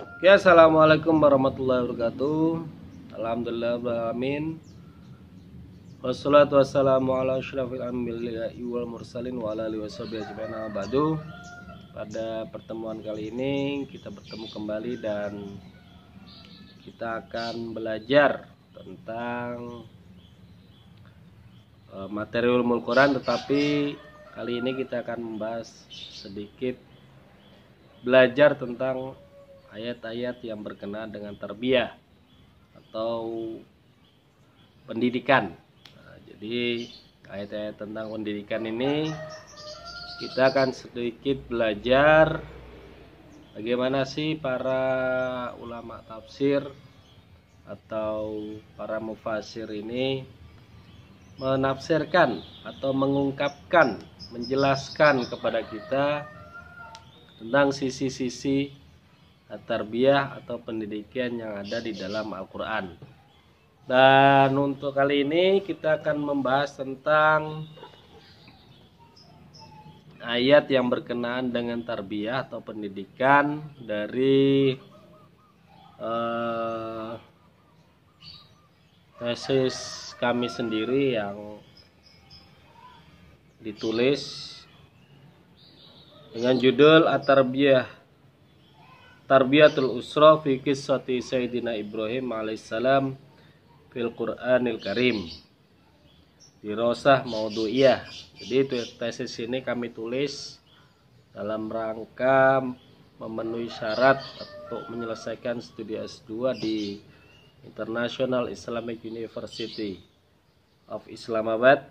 Oke, assalamualaikum warahmatullahi wabarakatuh. Alhamdulillahirrahmanirrahim. Wassalatu wassalamu ala asyrafil anbiya'i wal mursalin wa ala alihi washabihi ajmain, amma ba'du. Pada pertemuan kali ini kita bertemu kembali dan kita akan belajar tentang materi Ulumul Quran, tetapi kali ini kita akan membahas sedikit belajar tentang ayat-ayat yang berkenaan dengan tarbiyah atau pendidikan. Jadi ayat-ayat tentang pendidikan ini kita akan sedikit belajar bagaimana sih para ulama tafsir atau para mufasir ini menafsirkan atau mengungkapkan, menjelaskan kepada kita tentang sisi-sisi tarbiyah atau pendidikan yang ada di dalam Al-Quran. Dan untuk kali ini kita akan membahas tentang ayat yang berkenaan dengan tarbiyah atau pendidikan dari tesis kami sendiri yang ditulis dengan judul At-Tarbiyah Tarbiyatul Usra fi Qissati Sayyidina Ibrahim alaihissalam fil Qur'anil Karim, dirosah maudhu'iyah. Jadi itu tesis ini kami tulis dalam rangka memenuhi syarat untuk menyelesaikan studi S2 di International Islamic University of Islamabad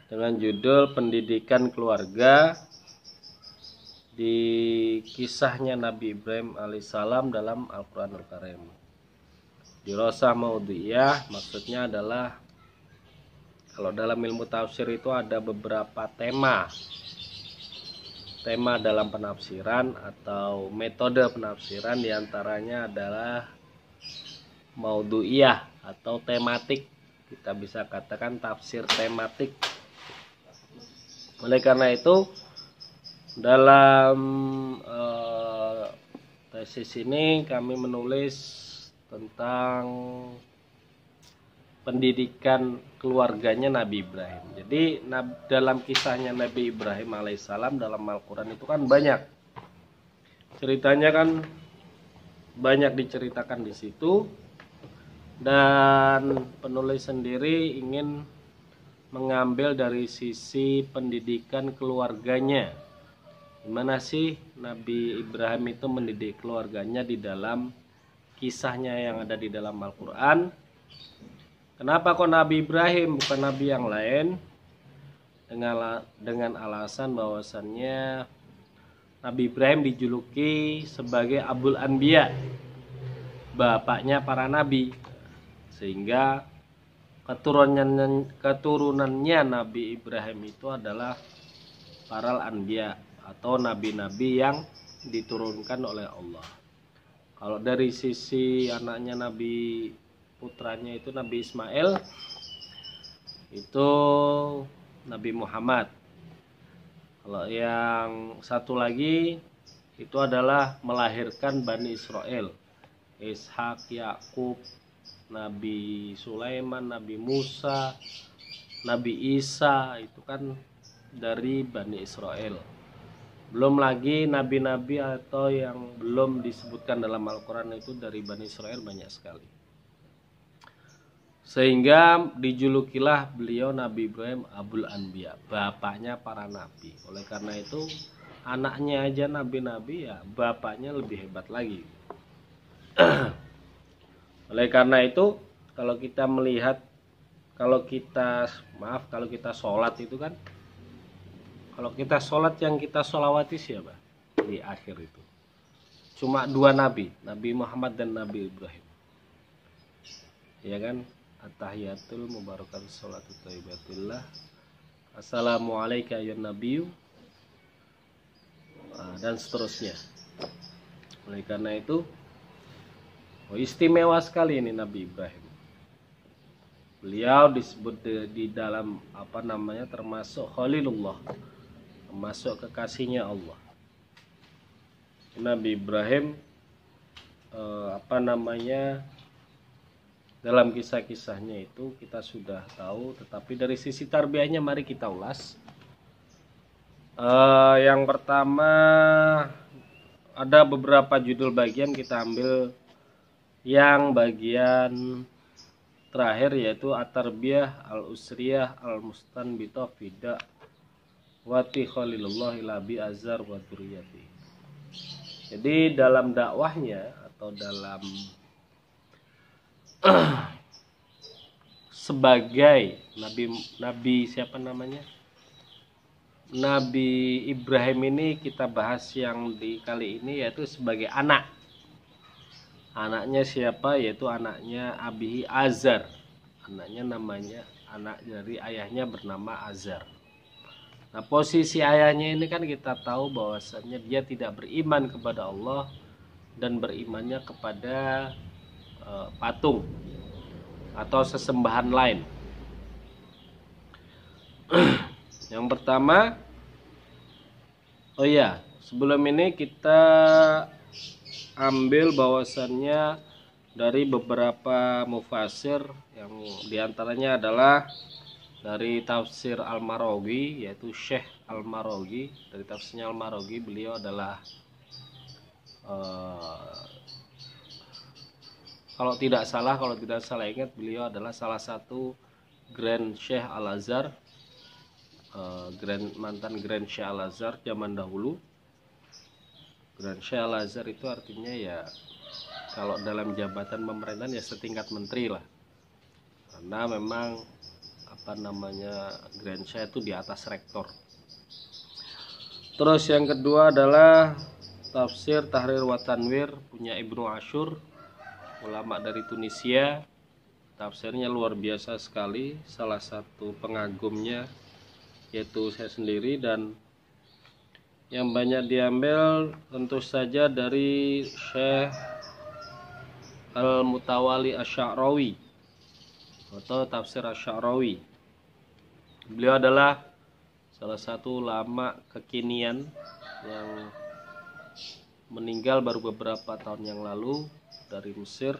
dengan judul Pendidikan Keluarga di kisahnya Nabi Ibrahim alaihissalam dalam Al-Quranul Karim. Dirosah maudhu'iyah maksudnya adalah, kalau dalam ilmu tafsir itu ada beberapa tema dalam penafsiran atau metode penafsiran, diantaranya adalah maudhu'iyah atau tematik. Kita bisa katakan tafsir tematik. Oleh karena itu dalam tesis ini kami menulis tentang pendidikan keluarganya Nabi Ibrahim. Jadi dalam kisahnya Nabi Ibrahim alaihissalam dalam Al-Quran itu kan banyak ceritanya, kan banyak diceritakan di situ, dan penulis sendiri ingin mengambil dari sisi pendidikan keluarganya. Gimana sih Nabi Ibrahim itu mendidik keluarganya di dalam kisahnya yang ada di dalam Al-Quran. Kenapa kok Nabi Ibrahim bukan Nabi yang lain? Dengan alasan bahwasannya Nabi Ibrahim dijuluki sebagai Abul Anbiya, bapaknya para nabi, sehingga keturunannya Nabi Ibrahim itu adalah para anbiya atau nabi-nabi yang diturunkan oleh Allah. Kalau dari sisi anaknya Nabi, putranya itu Nabi Ismail, itu Nabi Muhammad. Kalau yang satu lagi itu adalah melahirkan Bani Israel, Ishak, Yakub, Nabi Sulaiman, Nabi Musa, Nabi Isa, itu kan dari Bani Israel. Belum lagi nabi-nabi atau yang belum disebutkan dalam Al-Quran itu dari Bani Israel banyak sekali. Sehingga dijulukilah beliau Nabi Ibrahim Abul Anbiya, bapaknya para nabi. Oleh karena itu anaknya aja nabi-nabi, ya bapaknya lebih hebat lagi. Oleh karena itu kalau kita melihat, kalau kita sholat itu kan, kalau kita sholat yang kita sholawati siapa di akhir itu? Cuma dua nabi, Nabi Muhammad dan Nabi Ibrahim, ya kan? At-tahiyatul mubarakatus sholatu thayyibatullah, assalamualaikum ya nabiyyu, dan seterusnya. Oleh karena itu istimewa sekali ini Nabi Ibrahim. Beliau disebut di dalam termasuk Khalilullah, termasuk kekasihnya Allah. Nabi Ibrahim apa namanya, dalam kisah-kisahnya itu kita sudah tahu, tetapi dari sisi tarbiyahnya mari kita ulas. Yang pertama, ada beberapa judul bagian, kita ambil yang bagian terakhir yaitu at-tarbiyah al-usriyah al-mustanbitah fida wati khalilullah ilabi azhar wa dzurriyyati. Jadi dalam dakwahnya atau dalam sebagai Nabi siapa namanya? Nabi Ibrahim ini kita bahas yang di kali ini yaitu sebagai anak. Anaknya siapa? Yaitu anaknya Abihi Azar. Anaknya namanya, anak dari ayahnya bernama Azar. Nah, posisi ayahnya ini kan kita tahu bahwasannya dia tidak beriman kepada Allah dan berimannya kepada patung atau sesembahan lain. Yang pertama, sebelum ini kita ambil bahwasannya dari beberapa mufasir, yang diantaranya adalah dari tafsir Al-Maraghi, yaitu Syekh Al-Maraghi. Dari tafsirnya Al-Maraghi, beliau adalah kalau tidak salah ingat, beliau adalah salah satu Grand Syekh Al-Azhar, mantan Grand Syekh Al-Azhar zaman dahulu. Grand Syekh Al-Azhar itu artinya ya kalau dalam jabatan pemerintahan ya setingkat menteri lah, karena memang Grand Syekh itu di atas rektor. Terus yang kedua adalah tafsir Tahrir wa Tanwir punya Ibnu Ashur, ulama dari Tunisia. Tafsirnya luar biasa sekali, salah satu pengagumnya yaitu saya sendiri, dan yang banyak diambil tentu saja dari Syekh Al-Mutawali Asy-Sya'rawi atau tafsir Asy-Sya'rawi. Beliau adalah salah satu ulama kekinian yang meninggal baru beberapa tahun yang lalu dari Mesir,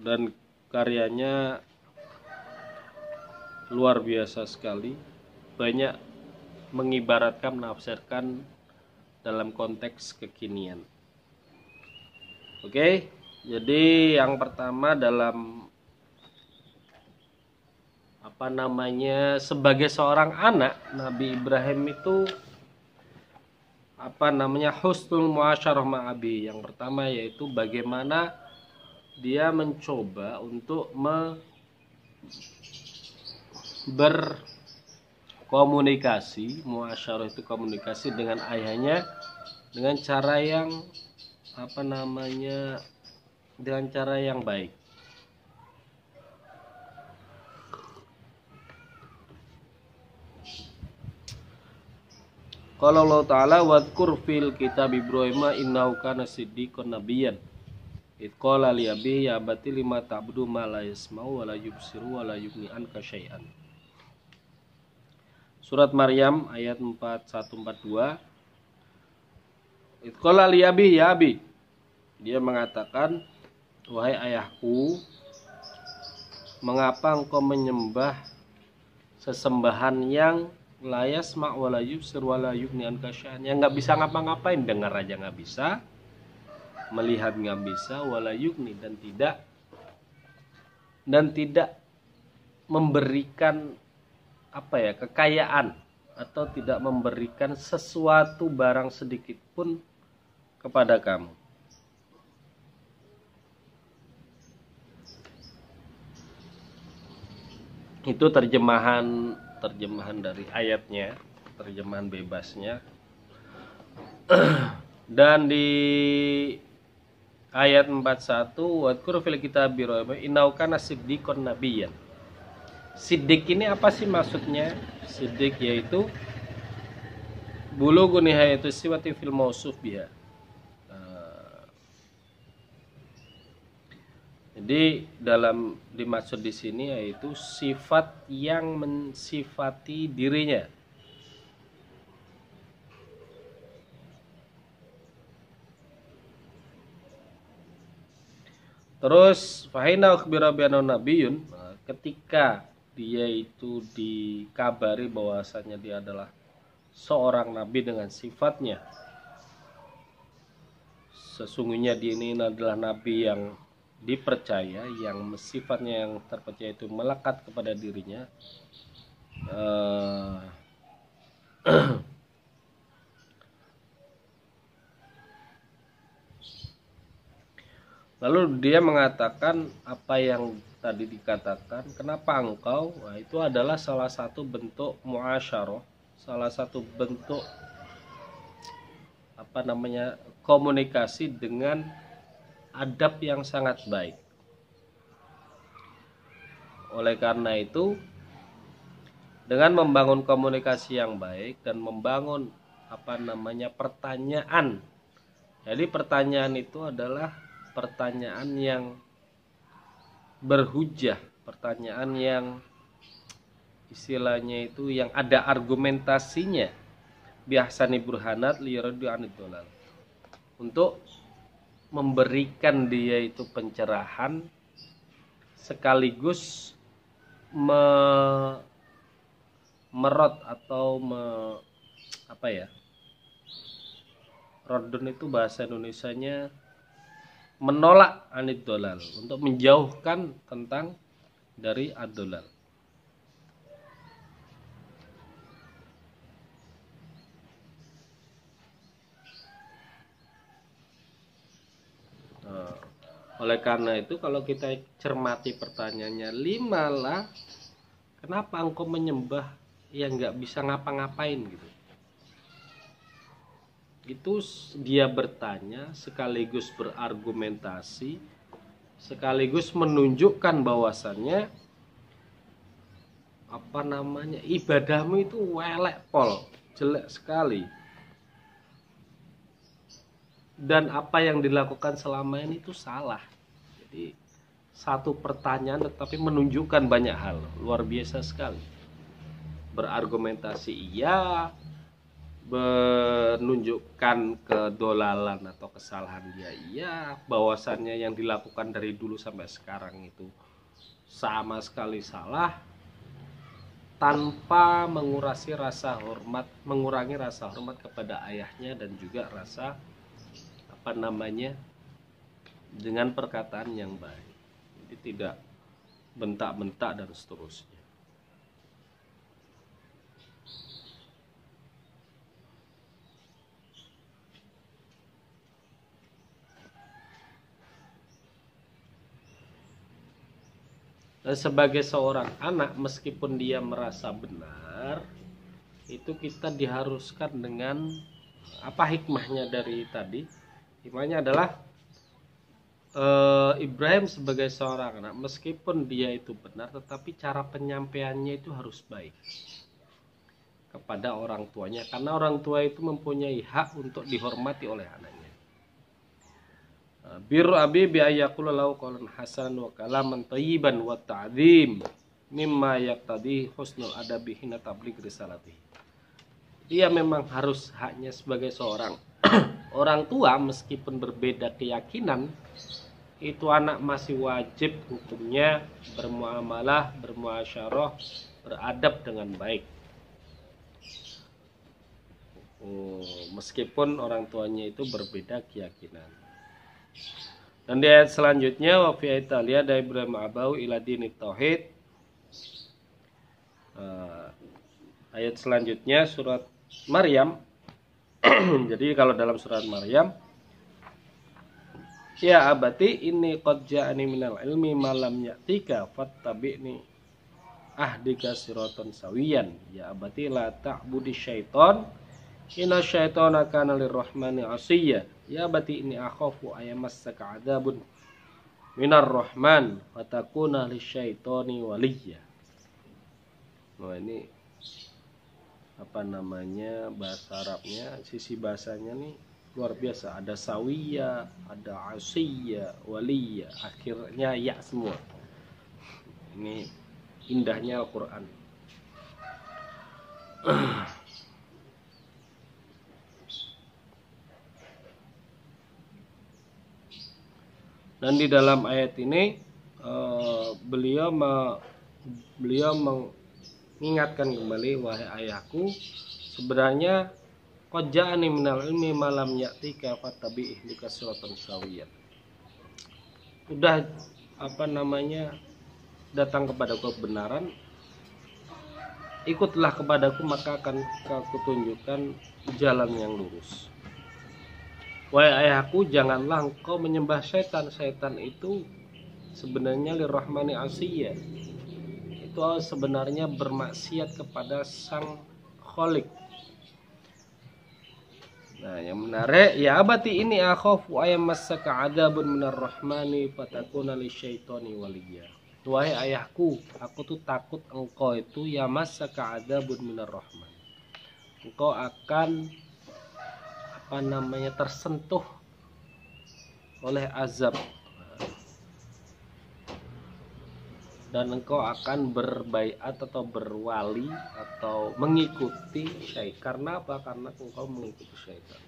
dan karyanya luar biasa sekali, banyak mengibaratkan, menafsirkan dalam konteks kekinian. Oke, jadi yang pertama dalam sebagai seorang anak Nabi Ibrahim itu husnul muasyarah ma'abi. Yang pertama yaitu bagaimana dia mencoba untuk berkomunikasi. Muasyarah itu komunikasi dengan ayahnya dengan cara yang baik. Qala Allah Ta'ala wadhkur fil kitab Ibrahim innahu kana siddiqan nabiyyan id qala li abihi ya abati lima ta'budu ma la yasma'u wa la yubsiru wa la yughni anka syai'an. Surat Maryam ayat 4142. Id qala li abihi ya abi, dia mengatakan, wahai ayahku, mengapa engkau menyembah sesembahan yang la yasma' wa la yubsir wa la yughni anka syai'an, yang nggak bisa ngapa-ngapain, dengar aja nggak bisa, melihat nggak bisa, wa la yughni, dan tidak memberikan kekayaan atau tidak memberikan sesuatu barang sedikit pun kepada kamu. Itu terjemahan dari ayatnya, terjemahan bebasnya. Dan di ayat 41, wadhkur fil kitab Ibrahim innahu kana siddiqan nabiyyan. Siddiq ini apa sih maksudnya? Siddiq yaitu bulughun nihayatu siwati fil mausuf biha. Jadi dimaksud di sini yaitu sifat yang mensifati dirinya. Terus fahina ukhbira bi annahu nabiyyun, ketika dia itu dikabari bahwasanya dia adalah seorang nabi dengan sifatnya, sesungguhnya dia ini adalah nabi yang dipercaya, yang sifatnya yang terpercaya itu melekat kepada dirinya. Lalu dia mengatakan apa yang tadi dikatakan, kenapa engkau? Nah, itu adalah salah satu bentuk muasyarah, salah satu bentuk komunikasi dengan adab yang sangat baik. Oleh karena itu, dengan membangun komunikasi yang baik dan membangun pertanyaan. Jadi pertanyaan itu adalah pertanyaan yang berhujah, pertanyaan yang istilahnya itu yang ada argumentasinya, biahsani burhanat liyaradu anid dolal, untuk memberikan dia itu pencerahan sekaligus merot atau rodon itu bahasa Indonesianya menolak anid dolal, untuk menjauhkan tentang dari ad-dolal. Oleh karena itu kalau kita cermati pertanyaannya, limalah, kenapa engkau menyembah yang nggak bisa ngapa-ngapain gitu. Itu dia bertanya sekaligus berargumentasi, sekaligus menunjukkan bahwasannya ibadahmu itu welek pol, jelek sekali, dan apa yang dilakukan selama ini itu salah. Jadi satu pertanyaan tetapi menunjukkan banyak hal, luar biasa sekali. Berargumentasi iya, menunjukkan kedolalan atau kesalahan dia iya, bahwasannya yang dilakukan dari dulu sampai sekarang itu sama sekali salah, tanpa mengurangi rasa hormat kepada ayahnya, dan juga rasa dengan perkataan yang baik. Jadi tidak bentak-bentak dan seterusnya. Dan sebagai seorang anak, meskipun dia merasa benar, itu kita diharuskan dengan hikmahnya dari tadi. Hikmahnya adalah Ibrahim sebagai seorang anak, meskipun dia itu benar, tetapi cara penyampaiannya itu harus baik kepada orang tuanya, karena orang tua itu mempunyai hak untuk dihormati oleh anaknya. Birru abi bi ayyakula lahu qawlan hasanan wa kalaman thayyiban wa ta'dhim mimma yaqtadi husnul adabi hina tabligh risalati. Dia memang harus haknya sebagai seorang orang tua, meskipun berbeda keyakinan, itu anak masih wajib hukumnya bermuamalah, bermuasyarah, beradab dengan baik. Meskipun orang tuanya itu berbeda keyakinan. Dan di ayat selanjutnya, wa fi Italia da Ibrahim abau ila dinit tauhid. Ayat selanjutnya surat Maryam. Jadi kalau dalam surat Maryam, ya abati inni qad ja'ani minal ilmi ma lam ya'tika fattabi'ni ahdika siratan sawiyan. Ya abati la ta'budi syaiton inna syaitana kana lirrahmani asiyya. Ya abati inni akhafu ayamassaka adzabun minar rahman fatakuna lisyaitani waliyya. Nah, ini bahasa Arabnya, sisi bahasanya nih luar biasa. Ada sawiyya, ada asiyya, waliyya, akhirnya ya semua. Ini indahnya Al-Qur'an. Dan di dalam ayat ini beliau mengingatkan kembali, wahai ayahku, sebenarnya qad ja'ani minal ilmi ma lam ya'tika fattabi'ih lika siratan sawiyyan. Udah datang kepadaku kebenaran, ikutlah kepadaku maka akan aku tunjukkan jalan yang lurus. Wahai ayahku, janganlah engkau menyembah setan. Setan itu sebenarnya lirrahmani asiyya, itu sebenarnya bermaksiat kepada sang Khalik. Nah, yang menarik, ya abati ini akhafu ayamassaka adzabun minar rahmani fatakuna lisyaitani waliyya. Wahai ayahku, aku tuh takut engkau itu yamassaka adzabun minar rahman. Engkau akan tersentuh oleh azab, dan engkau akan berbaiat atau berwali atau mengikuti syaitan. Karena apa? Karena engkau mengikuti syaitan.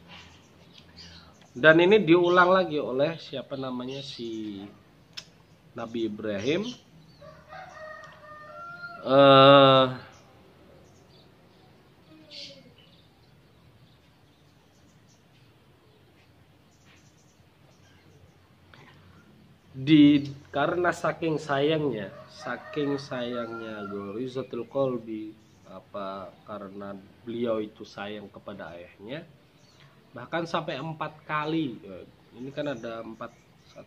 Dan ini diulang lagi oleh si Nabi Ibrahim. Karena saking sayangnya gharizatul qalbi, karena beliau itu sayang kepada ayahnya, bahkan sampai 4 kali. Ini kan ada 1,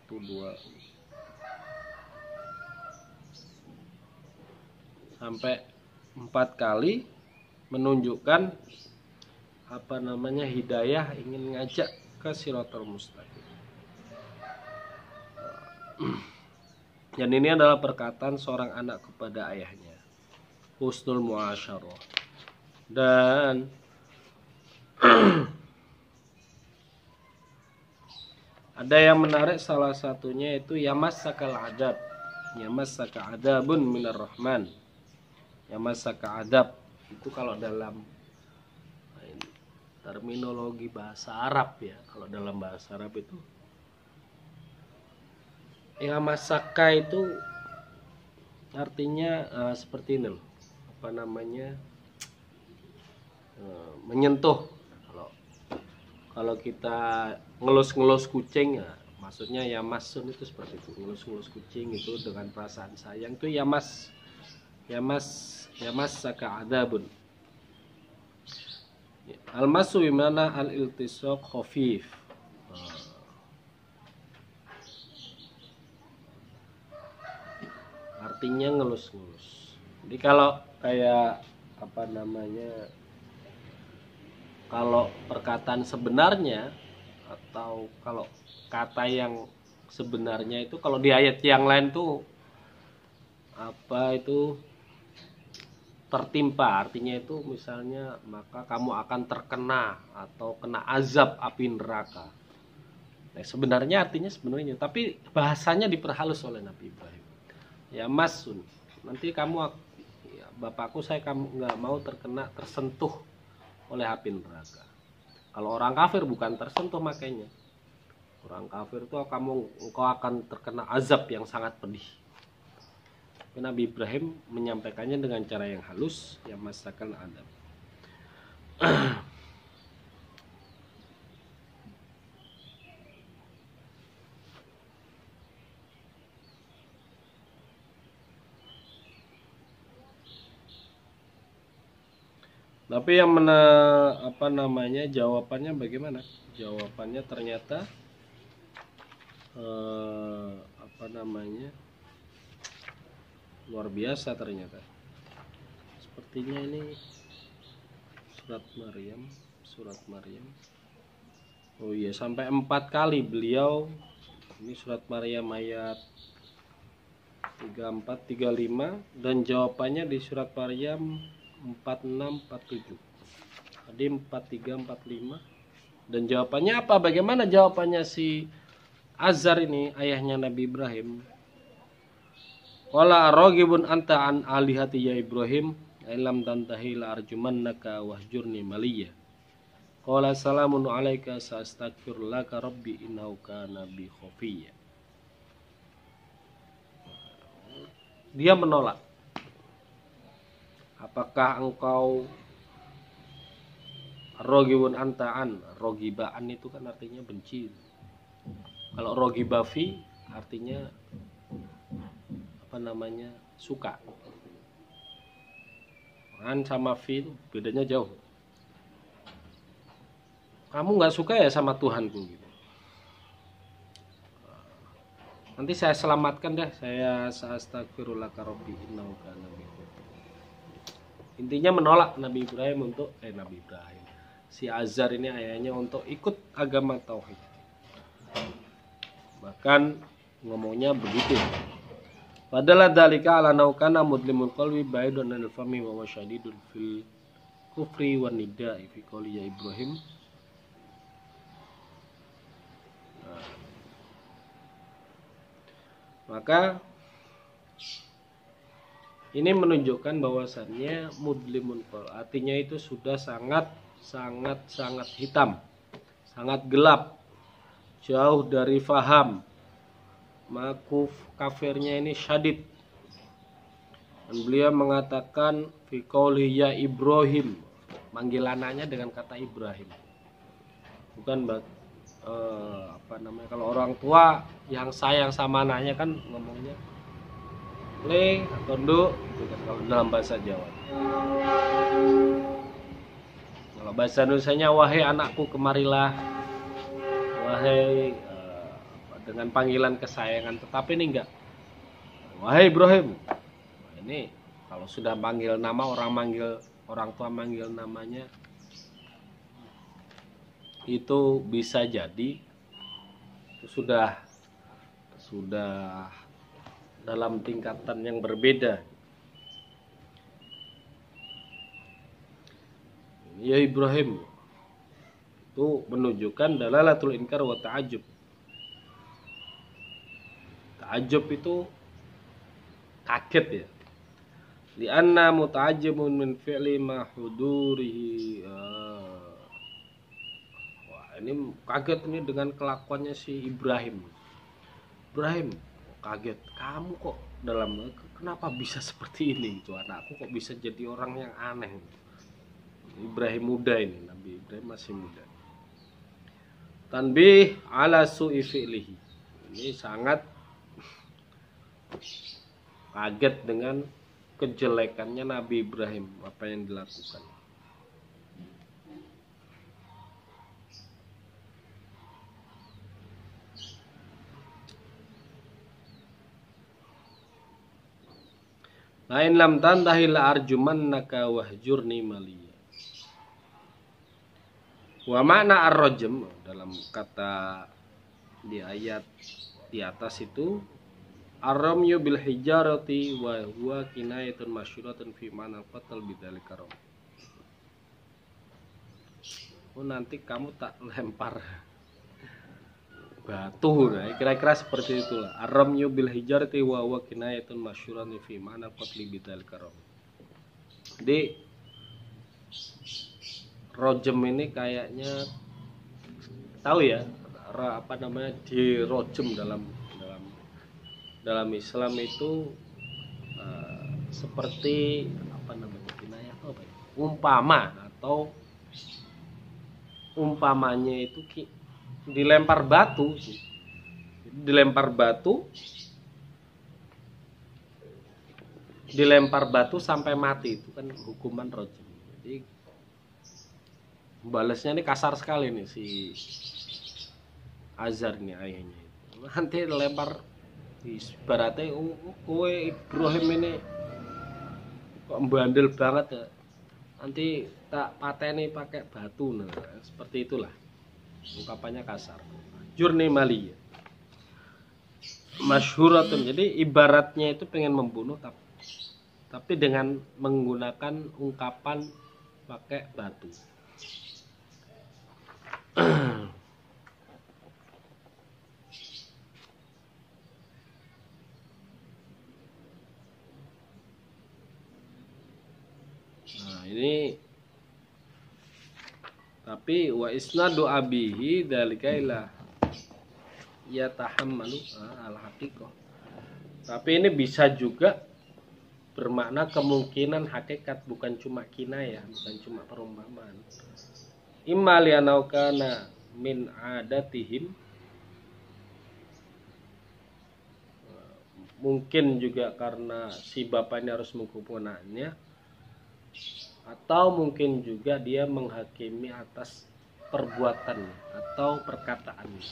2 sampai 4 kali menunjukkan hidayah, ingin ngajak ke Shiratal Mustaqim. Dan ini adalah perkataan seorang anak kepada ayahnya, husnul muasyarah. Dan ada yang menarik, salah satunya itu yamassakal adab, yamassaka adabun minar rahman. Yamassaka adab itu kalau dalam terminologi bahasa Arab ya, kalau dalam bahasa Arab itu yamasaka itu artinya seperti ini loh, menyentuh. Kalau kita ngelus kucing ya, maksudnya yamasun itu seperti itu, ngelus kucing itu dengan perasaan sayang, itu yamassaka adabun. Al-masu bimana al-iltisaq khafif. Artinya ngelus-ngelus. Jadi kalau kayak kalau perkataan sebenarnya, atau kalau kata yang sebenarnya itu, kalau di ayat yang lain tuh tertimpa, artinya itu misalnya maka kamu akan terkena atau kena azab api neraka. Nah, sebenarnya artinya sebenarnya, tapi bahasanya diperhalus oleh Nabi Ibrahim. Ya masun, nanti kamu, ya, bapakku, kamu nggak mau tersentuh oleh api neraka. Kalau orang kafir bukan tersentuh, makanya orang kafir itu engkau akan terkena azab yang sangat pedih. Nabi Ibrahim menyampaikannya dengan cara yang halus, yang masakan adab. Tapi yang jawabannya bagaimana? Jawabannya ternyata luar biasa ternyata. Sepertinya ini surat Maryam. Oh iya, sampai 4 kali beliau, ini surat Maryam ayat 34, 35, dan jawabannya di surat Maryam 46, 47. Tadi 43, 45. Dan jawabannya apa? Bagaimana jawabannya si Azar ini, ayahnya Nabi Ibrahim? Wala aragibun anta an alihati ya Ibrahim, ilam tantahi la arjumannaka wahjurni maliyya. Qala salamun alaika sa'astaghfir laka rabbi innahu kana bi khafiyya. dia menolak. Apakah engkau rogibun antaan? Rogibaan itu kan artinya benci. Kalau rogibafi artinya apa namanya, suka. An sama fi bedanya jauh. Kamu nggak suka ya sama Tuhanku gitu. Nanti saya selamatkan deh, saya astagfirullaka rabbi innahu kana bi. Intinya menolak Nabi Ibrahim untuk Nabi Ibrahim. Si Azar ini ayahnya untuk ikut agama tauhid. Bahkan ngomongnya begitu. Padahal dalika ala naukana mudlimul qalbi baidun anil fami wa syadidul fil kufri wan nida'i fi qouli ya Ibrahim. Maka ini menunjukkan bahwasannya mudlimun qol, artinya itu sudah sangat hitam, sangat gelap, jauh dari faham. Makuf kafirnya ini syadid. Dan beliau mengatakan fi qouli ya Ibrahim, manggil anaknya dengan kata Ibrahim. Bukan apa namanya, kalau orang tua yang sayang sama anaknya kan ngomongnya le atau nduk gitu kan, kalau dalam bahasa Jawa. Kalau bahasa Indonesianya wahai anakku kemarilah, wahai dengan panggilan kesayangan. Tetapi ini enggak, wahai Ibrahim. Nah, ini kalau sudah manggil nama, orang tua manggil namanya, itu bisa jadi itu sudah dalam tingkatan yang berbeda. Ya Ibrahim itu menunjukkan dalalatul inkar wa ta'ajjub. Ta'ajjub itu kaget ya. Li'anna muta'ajjibun min fi'li ma hudurihi. Ini kaget ini dengan kelakuannya si Ibrahim. Ibrahim kaget, kamu kok kenapa bisa seperti ini, itu anakku kok bisa jadi orang yang aneh. Ibrahim muda ini, Nabi Ibrahim masih muda. Tanbih ala su'i fi'lihi, ini sangat kaget dengan kejelekannya Nabi Ibrahim, apa yang dilakukan. Lain lam tantahi la arjumannaka wahjurni maliya. Wa makna ar-rajm dalam kata di ayat di atas itu ar-ramyu bil hijarati wa huwa kinayatun masyhuratun fi ma'na qatal bidzalika ram. Oh, nanti kamu tak lempar batu, nah, kira-kira seperti itulah. Ar-ramyu bil hijarati wa huwa kinayatun masyhuratun fi ma'na qatli bidzalika ram. Jadi rojem ini kayaknya tahu ya, apa namanya, di rojem dalam Islam itu seperti apa namanya, kinayah apa ya? Umpama atau umpamanya itu dilempar batu sampai mati, itu kan hukuman rajam. Jadi balasnya ini kasar sekali nih si Azar nih ayahnya. Nanti lempar, ibaratnya kowe Ibrahim ini kok bandel banget ya, nanti tak pateni pakai batu. Nah, seperti itulah ungkapannya kasar. Jurni mali masyhuratun, jadi ibaratnya itu pengen membunuh tapi dengan menggunakan ungkapan pakai batu. Nah, ini tapi wa isnadu abihi dzalika ila yatahammalu al haqiqah. Tapi ini bisa juga bermakna kemungkinan hakikat, bukan cuma kinayah, bukan cuma perumpamaan. Imma li'annahu kana min adatihim, mungkin juga karena si bapak ini harus menghukum anaknya, atau mungkin juga dia menghakimi atas perbuatan atau perkataannya.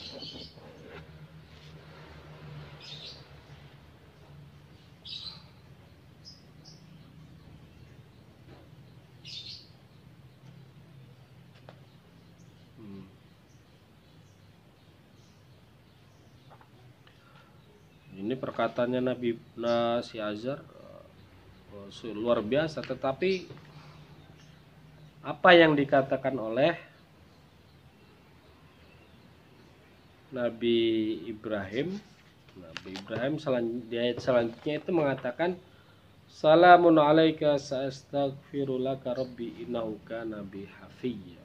Ini perkataannya Nabi si Azhar luar biasa, tetapi apa yang dikatakan oleh Nabi Ibrahim di ayat selanjutnya itu mengatakan, salamun alaika sa'astaghfirulaka rabbi innahu kana bi hafiyya.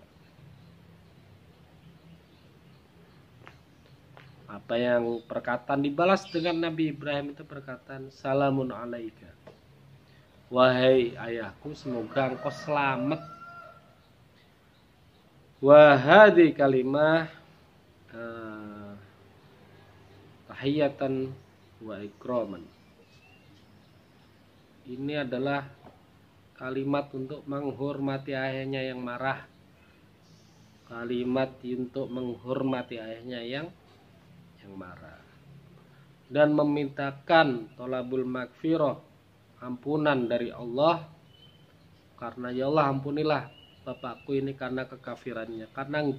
Apa yang perkataan dibalas dengan Nabi Ibrahim itu perkataan salamun alaika, wahai ayahku, semoga engkau selamat. Wahadi kalimah tahiyatan wa ikraman. Ini adalah kalimat untuk menghormati ayahnya yang marah, kalimat untuk menghormati ayahnya yang marah, dan memintakan tolabul magfirah, ampunan dari Allah, karena ya Allah ampunilah bapakku ini karena kekafirannya, karena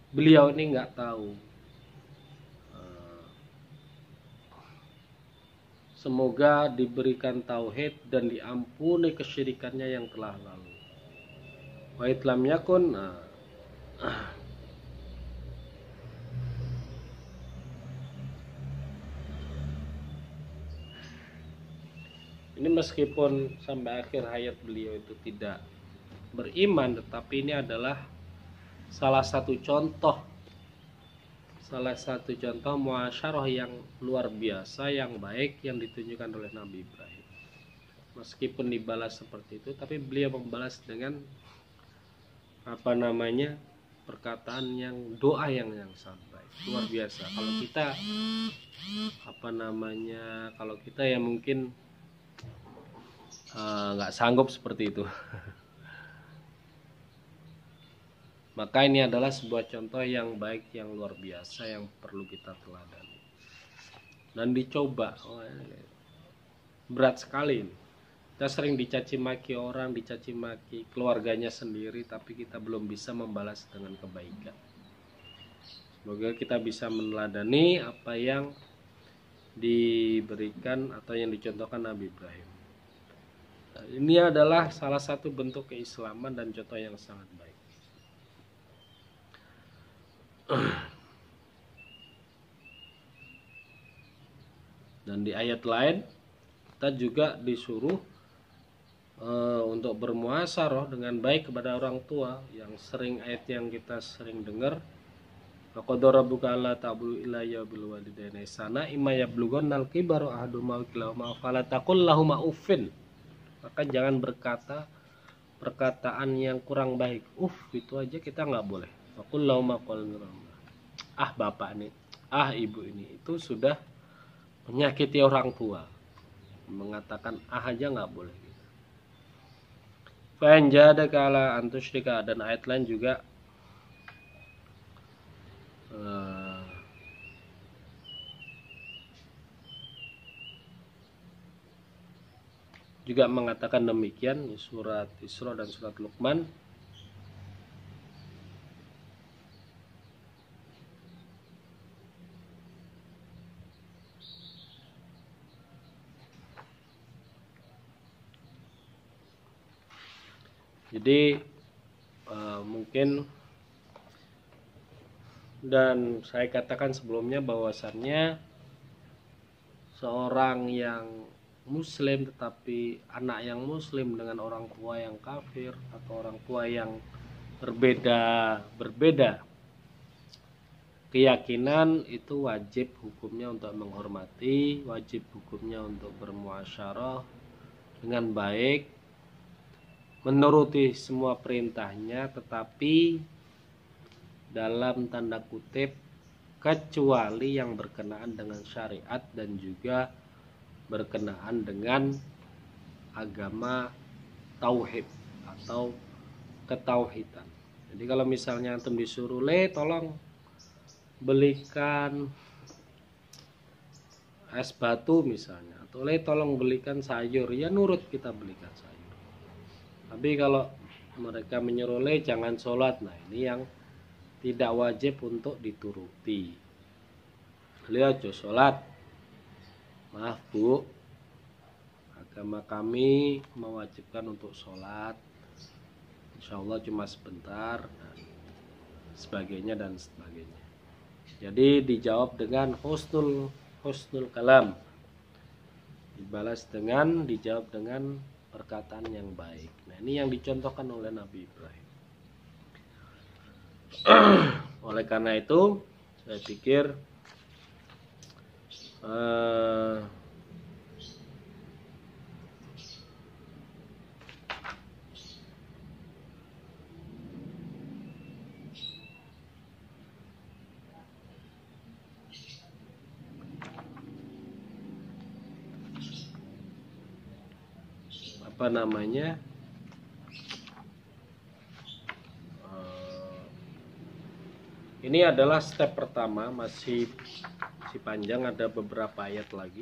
beliau ini nggak tahu. Semoga diberikan tauhid dan diampuni kesyirikannya yang telah lalu. Wa itlam yakun, ini meskipun sampai akhir hayat beliau itu tidak beriman, tetapi ini adalah salah satu contoh muasyarah yang luar biasa, yang baik, yang ditunjukkan oleh Nabi Ibrahim. Meskipun dibalas seperti itu, tapi beliau membalas dengan perkataan yang doa yang sangat baik, luar biasa. Kalau kita ya mungkin nggak sanggup seperti itu. Maka ini adalah sebuah contoh yang baik, yang luar biasa, yang perlu kita teladani dan dicoba. Berat sekali ini. Kita sering dicaci maki orang, dicaci maki keluarganya sendiri, tapi kita belum bisa membalas dengan kebaikan. Semoga kita bisa meneladani apa yang diberikan atau yang dicontohkan Nabi Ibrahim. Ini adalah salah satu bentuk keislaman dan contoh yang sangat baik. Dan di ayat lain kita juga disuruh untuk bermuasyarah dengan baik kepada orang tua, yang sering ayat yang kita sering dengar, faqadara rabbuka alla ta'budu illa iyyahu bil walidaini ihsana imma yablughannal kibara ahaduhuma aw kilahuma fala taqul lahumu uffin. Maka jangan berkata perkataan yang kurang baik. Itu aja kita nggak boleh. Faqul lahumu qawlan karim. Bapak ini, ibu ini, itu sudah menyakiti orang tua. Mengatakan aja nggak boleh. Fa'in jahadaka ala an tusyrika, dan ayat lain juga mengatakan demikian, surat Isra dan surat Luqman. Jadi mungkin, dan saya katakan sebelumnya bahwasannya seorang yang muslim tetapi anak yang muslim dengan orang tua yang kafir atau orang tua yang berbeda keyakinan, itu wajib hukumnya untuk menghormati, wajib hukumnya untuk bermuasyarah, dengan baik, menuruti semua perintahnya, tetapi dalam tanda kutip kecuali yang berkenaan dengan syariat dan juga berkenaan dengan agama tauhid atau ketauhidan. Jadi kalau misalnya antum disuruh, tolong belikan es batu misalnya, atau tolong belikan sayur, ya nurut kita belikan sayur. Tapi kalau mereka menyuruh jangan sholat, nah ini yang tidak wajib untuk dituruti. Beliau aja sholat, maaf bu, agama kami mewajibkan untuk sholat, insya Allah cuma sebentar, dan sebagainya dan sebagainya. Jadi dijawab dengan husnul kalam, dijawab dengan perkataan yang baik. Nah ini yang dicontohkan oleh Nabi Ibrahim. Oleh karena itu saya pikir ini adalah step pertama, masih panjang, ada beberapa ayat lagi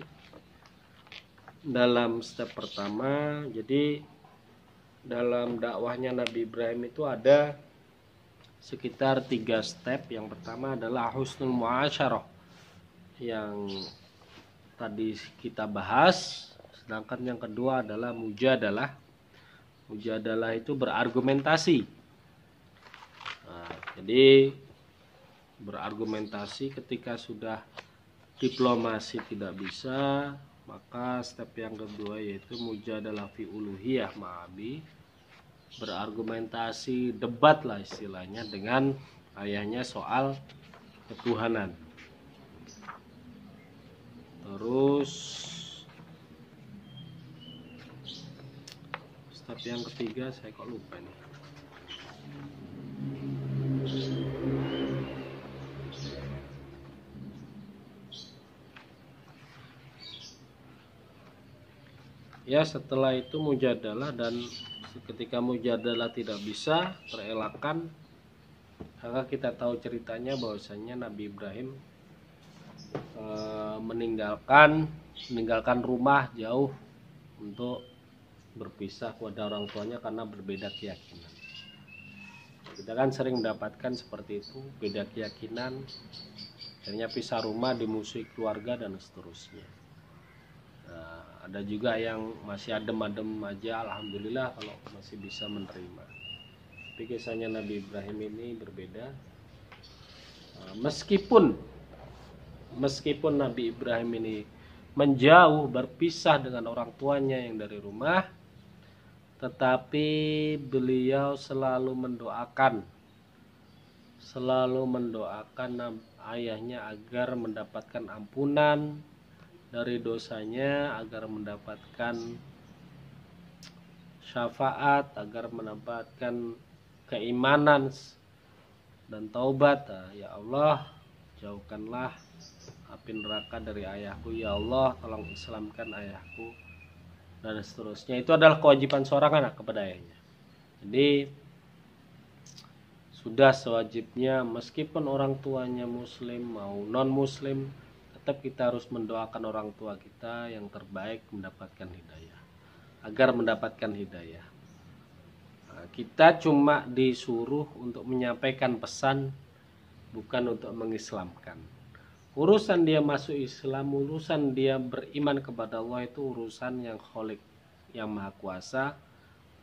dalam step pertama. Jadi dalam dakwahnya Nabi Ibrahim itu ada sekitar 3 step. Yang pertama adalah husnul muasyarah yang tadi kita bahas, sedangkan yang kedua adalah mujadalah. Mujadalah itu berargumentasi. Nah, jadi berargumentasi ketika sudah diplomasi tidak bisa, maka step yang kedua yaitu mujadalah fi uluhiyah ma'abi, berargumentasi, debat lah istilahnya dengan ayahnya soal ketuhanan. Terus step yang ketiga saya kok lupa nih. Ya, setelah itu mujadalah, dan ketika mujadalah tidak bisa terelakkan, maka kita tahu ceritanya bahwasanya Nabi Ibrahim meninggalkan rumah jauh untuk berpisah kepada orang tuanya karena berbeda keyakinan. Kita kan sering mendapatkan seperti itu, beda keyakinan, akhirnya pisah rumah, dimusuhi keluarga dan seterusnya. Nah, ada juga yang masih adem-adem aja, alhamdulillah kalau masih bisa menerima. Tapi kisahnya Nabi Ibrahim ini berbeda. Meskipun Nabi Ibrahim ini menjauh, berpisah dengan orang tuanya yang dari rumah, tetapi beliau selalu mendoakan ayahnya agar mendapatkan ampunan dari dosanya, agar mendapatkan syafaat, agar mendapatkan keimanan dan taubat. Ya Allah, jauhkanlah api neraka dari ayahku, ya Allah tolong islamkan ayahku, dan seterusnya. Itu adalah kewajiban seorang anak kepada ayahnya. Jadi sudah sewajibnya, meskipun orang tuanya muslim mau non muslim, tetap kita harus mendoakan orang tua kita yang terbaik mendapatkan hidayah, agar mendapatkan hidayah. Nah, kita cuma disuruh untuk menyampaikan pesan, bukan untuk mengislamkan. Urusan dia masuk Islam, urusan dia beriman kepada Allah, itu urusan yang Khalik, yang Maha Kuasa.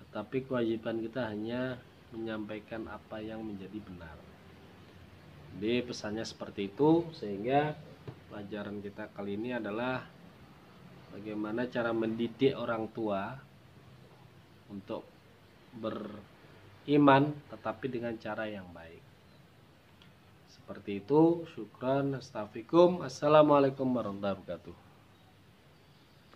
Tetapi kewajiban kita hanya menyampaikan apa yang menjadi benar. Jadi pesannya seperti itu, sehingga pelajaran kita kali ini adalah bagaimana cara mendidik orang tua untuk beriman tetapi dengan cara yang baik. Seperti itu. Syukran. Astaghfirullahaladzim. Assalamualaikum warahmatullahi wabarakatuh.